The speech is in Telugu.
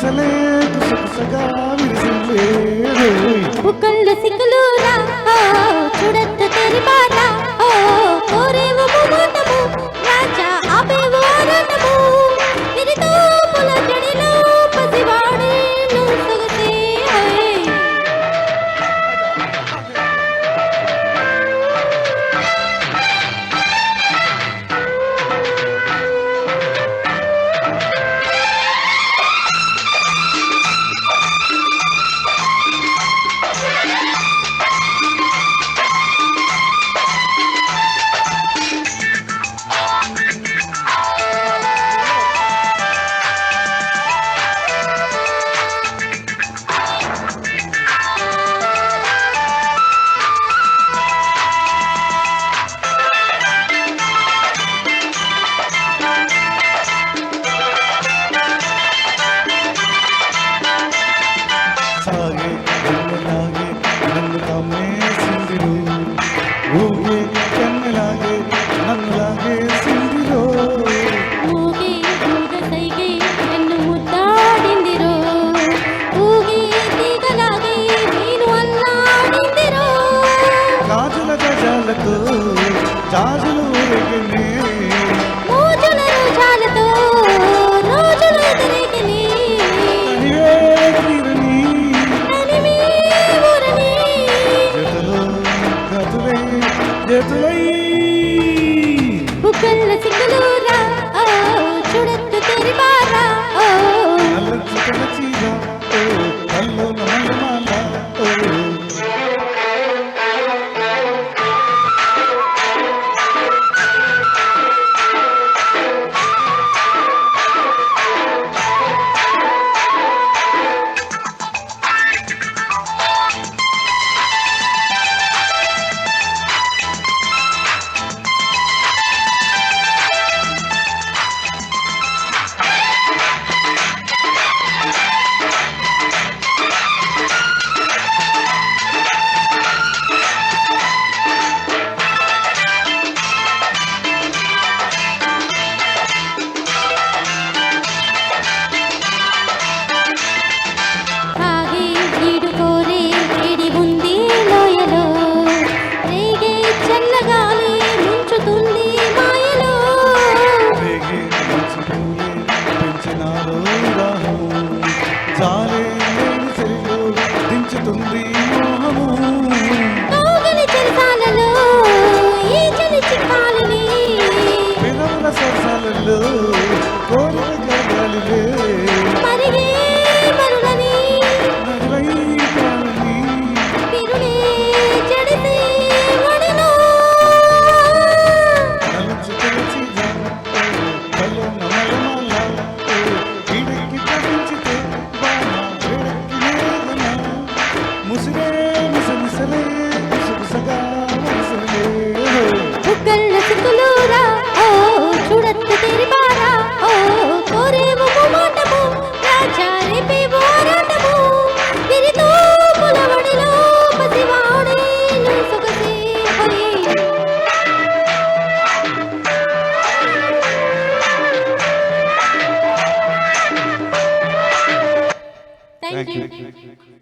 మిసలే గుసగుసగా విరిసిందే బుక్కల్లో సిక్కులూరా చూడొద్దు తెరి బాట కోరేవు ముమాటము రాజా ఆపేవు ఆరాటము విరితో పుల జడిలో పసివాడే నువ్వు సొగసే సాగే కన్నలాగే నన్ను కమ్మేసిందిరు ఊగే కన్నలాగే నన్నులాగే సిందిరో ఊగే ఊగ సైగే నన్ను ముద్దాడిందిరో ఊగే తీగలాగే నేను అల్లాడిందిరో గాజుల గజాలతో జాజులు ఊరేగనే మోజుల రోజాలతో రోజులు ఎదురేగని తనివే తీరని తనివి ఊరని జతలో గతులై జతులై బుక్కల్ల సిక్కులూరా చూడొద్దు తెరి బారా నల్ల చికల చీర ఓ కల్లో నమలమాల ఓ ఆగే ఈడు కోరే ఇడి ఉంది లోయలో రేగే చల్లగాలి ముంచుతుంది మాయలో రేగే మంచి పూలే పెంచినారో రాహము జాలే లేని చెరిలో దించుతుంది మోహము కౌగిలి చెరసాలలో ఈ చలి చిక్కాలని పెదవుల సరసాలలో కోరిక గగాలిలే మరిగే మరులని నరులై కాలని పిరులే చెడితే ఒడిలో నల్ల చికల చీర ఓ కల్లో నమలమాల ఓ ఈడెక్కి కవించితే బాణ వేడెక్కి లేదనా ముసిరే మిసమిసలే గుసగుసగా వలసలే బుక్కల్ల సిక్కులూరా చూడొద్దు తెరి బారా కోరేవు ముమాటము రాజా రేపేవు ఆరాటము విరితో పులవడిలో పసివాడే నువ్వు సొగసే థ్యాంక్ యూ.